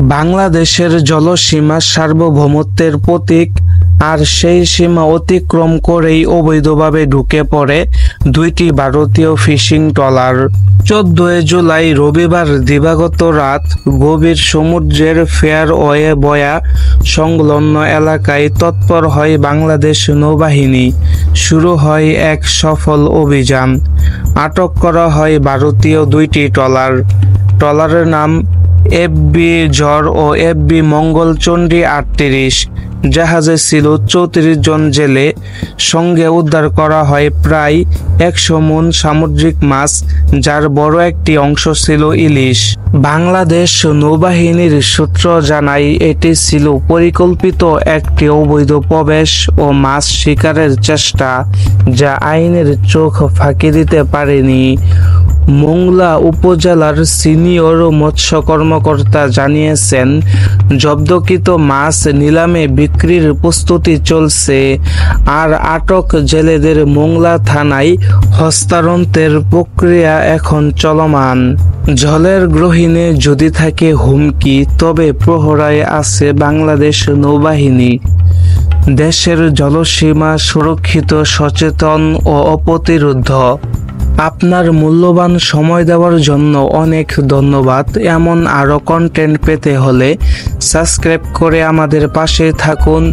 বাংলাদেশের জলসীমা সার্বভৌমত্বের প্রতীক, আর সেই সীমা অতিক্রম করেই অবৈধভাবে ঢুকে পড়ে দুইটি ভারতীয় ফিশিং ট্রলার। 14 জুলাই রবিবার দিবাগত রাত গভীর সমুদ্রের ফেয়ারওয়ে বয়া সংলগ্ন এলাকায় তৎপর হয় বাংলাদেশ নৌবাহিনী। শুরু হয় এক সফল অভিযান। আটক করা হয় ভারতীয় দুইটি ট্রলার। ট্রলারের নাম এফবি ঝড় ও এফবি মঙ্গলচণ্ডী 38। জাহাজে ছিল 34 জন জেলে। সঙ্গে উদ্ধার করা হয় প্রায় 100 মণ সামুদ্রিক মাছ, যার বড় একটি অংশ ছিল ইলিশ। বাংলাদেশ নৌবাহিনীর সূত্র জানায় এটি ছিল পরিকল্পিত একটি অবৈধ প্রবেশ ও মাছ শিকারের চেষ্টা, যা আইনের চোখ ফাঁকি দিতে পারেনি। মোংলা উপজেলার সিনিয়র মৎস্য কর্মকর্তা জানিয়েছেন, জব্দকৃত মাছ নিলামে বিক্রির প্রস্তুতি চলছে, আর আটক জেলেদের মোংলা থানায় হস্তান্তরের প্রক্রিয়া এখন চলমান। জলের গ্রহণে যদি থাকে হুমকি, তবে প্রহরায় আছে বাংলাদেশ নৌবাহিনী। দেশের জলসীমা সুরক্ষিত, সচেতন ও অপ্রতিরোধ্য। আপনার মূল্যবান সময় দেওয়ার জন্য অনেক ধন্যবাদ। এমন আরও কন্টেন্ট পেতে হলে সাবস্ক্রাইব করে আমাদের পাশে থাকুন।